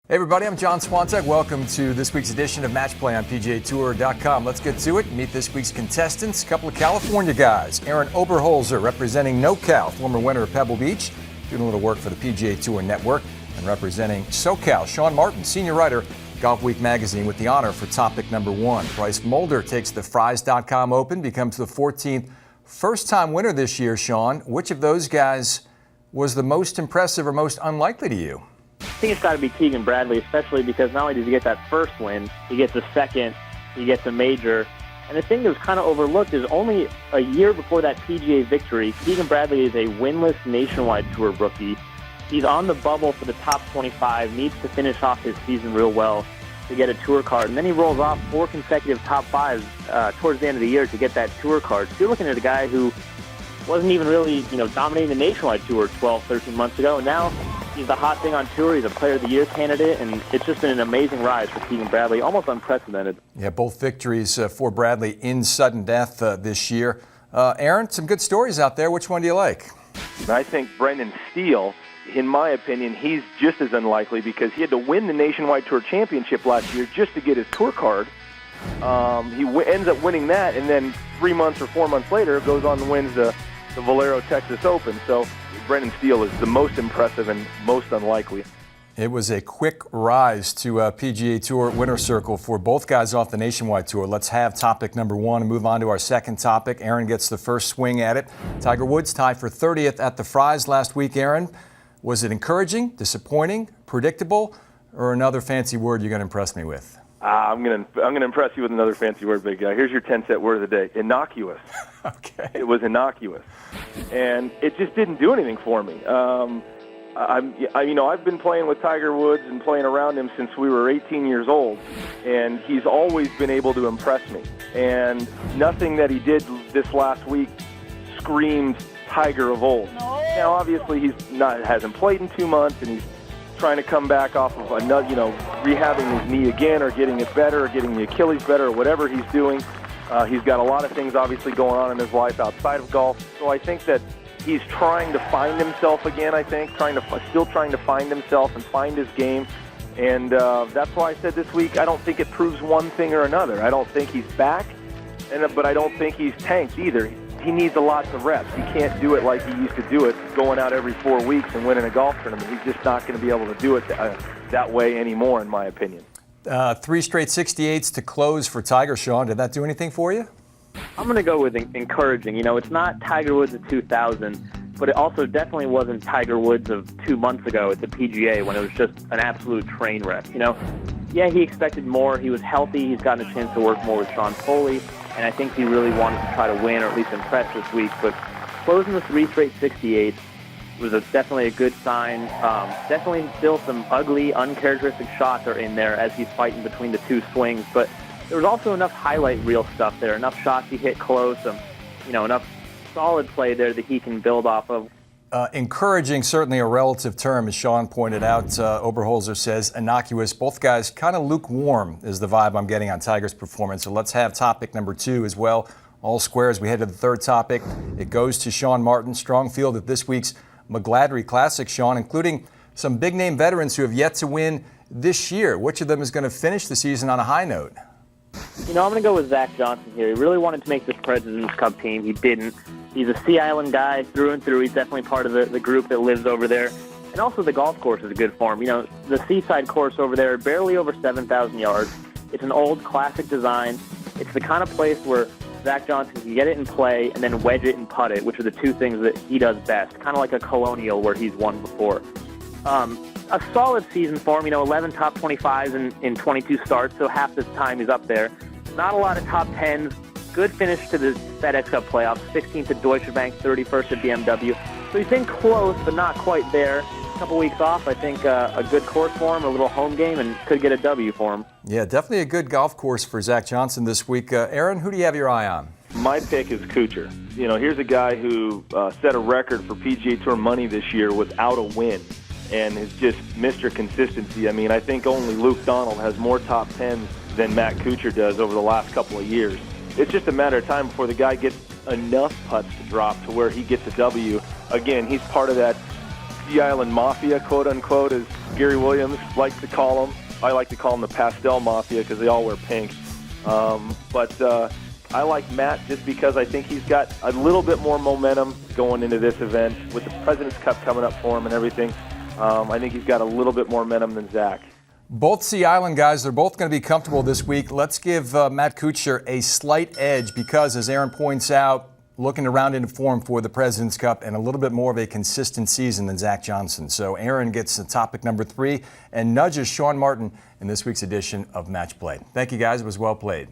Hey everybody, I'm John Swantek. Welcome to this week's edition of Match Play on PGA TOUR.com. Let's get to it and meet this week's contestants. A couple of California guys. Arron Oberholser, representing NoCal, former winner of Pebble Beach, doing a little work for the PGA Tour Network. And representing SoCal, Sean Martin, senior writer, Golfweek magazine, with the honor for topic number one. Bryce Mulder takes the Fries.com Open, becomes the 14th first-time winner this year. Sean, which of those guys was the most impressive or most unlikely to you? I think it's got to be Keegan Bradley, especially because not only does he get that first win, he gets a second, he gets a major. And the thing that was kind of overlooked is only a year before that PGA victory, Keegan Bradley is a winless Nationwide Tour rookie. He's on the bubble for the top 25, needs to finish off his season real well to get a tour card. And then he rolls off 4 consecutive top fives towards the end of the year to get that tour card. So you're looking at a guy who wasn't even really, dominating the Nationwide Tour 12, 13 months ago. And now he's the hot thing on tour. He's a Player of the Year candidate, and it's just been an amazing rise for Keegan Bradley, almost unprecedented. Yeah, both victories for Bradley in sudden death this year. Arron, some good stories out there. Which one do you like? I think Brendan Steele, in my opinion, he's just as unlikely because he had to win the Nationwide Tour Championship last year just to get his tour card. He ends up winning that, and then 3 months or 4 months later goes on and wins the Valero Texas Open. So Brendan Steele is the most impressive and most unlikely. It was a quick rise to PGA Tour winner circle for both guys off the Nationwide Tour. Let's have topic number one and move on to our second topic. Arron gets the first swing at it. Tiger Woods tied for 30th at the Fries last week. Arron, was it encouraging, disappointing, predictable, or another fancy word you're going to impress me with? I'm gonna impress you with another fancy word, big guy. Here's your 10-set word of the day: innocuous. Okay. It was innocuous, and it just didn't do anything for me. I've been playing with Tiger Woods and playing around him since we were 18 years old, and he's always been able to impress me. And nothing that he did this last week screamed Tiger of old. Now, obviously, hasn't played in 2 months, and he's trying to come back off of another, rehabbing his knee again, or getting it better, or getting the Achilles better, or whatever he's doing. He's got a lot of things obviously going on in his life outside of golf. So I think that he's trying to find himself again. Still trying to find himself and find his game. And that's why I said this week, I don't think it proves one thing or another. I don't think he's back, but I don't think he's tanked either. He needs a lot of reps. He can't do it like he used to do it, going out every 4 weeks and winning a golf tournament. He's just not going to be able to do it that way anymore, in my opinion. 3 straight 68s to close for Tiger. Sean, did that do anything for you? I'm going to go with encouraging. It's not Tiger Woods of 2000, but it also definitely wasn't Tiger Woods of 2 months ago at the PGA when it was just an absolute train wreck. Yeah, he expected more. He was healthy. He's gotten a chance to work more with Sean Foley, and I think he really wanted to try to win or at least impress this week. But closing the 3 straight 68s was definitely a good sign. Definitely still some ugly, uncharacteristic shots are in there as he's fighting between the 2 swings. But there was also enough highlight reel stuff there, enough shots he hit close, enough solid play there that he can build off of. Encouraging, certainly a relative term, as Sean pointed out. Oberholser says innocuous. Both guys kind of lukewarm is the vibe I'm getting on Tiger's performance. So let's have topic number 2 as well. All square as we head to the third topic. It goes to Sean Martin. Strong field at this week's McGladrey Classic, Sean, including some big-name veterans who have yet to win this year. Which of them is going to finish the season on a high note? I'm going to go with Zach Johnson here. He really wanted to make this President's Cup team. He didn't. He's a Sea Island guy through and through. He's definitely part of the group that lives over there. And also the golf course is good for him. The Seaside course over there, barely over 7,000 yards. It's an old classic design. It's the kind of place where Zach Johnson can get it in play and then wedge it and putt it, which are the 2 things that he does best, kind of like a Colonial where he's won before. A solid season for him, 11 top 25s in 22 starts, so half the time he's up there. Not a lot of top 10s. Good finish to the FedEx Cup playoffs, 16th at Deutsche Bank, 31st at BMW. So he's been close, but not quite there. A couple weeks off, I think a good course for him, a little home game, and could get a W for him. Yeah, definitely a good golf course for Zach Johnson this week. Arron, who do you have your eye on? My pick is Kuchar. Here's a guy who set a record for PGA Tour money this year without a win, and is just Mr. Consistency. I think only Luke Donald has more top 10s than Matt Kuchar does over the last couple of years. It's just a matter of time before the guy gets enough putts to drop to where he gets a W. Again, he's part of that Sea Island Mafia, quote unquote, as Gary Williams likes to call them. I like to call them the Pastel Mafia because they all wear pink. But I like Matt just because I think he's got a little bit more momentum going into this event with the President's Cup coming up for him and everything. I think he's got a little bit more momentum than Zach. Both Sea Island guys, they're both going to be comfortable this week. Let's give Matt Kuchar a slight edge because, as Arron points out, looking around into form for the President's Cup and a little bit more of a consistent season than Zach Johnson. So Arron gets the topic number 3 and nudges Sean Martin in this week's edition of Match Play. Thank you, guys. It was well played.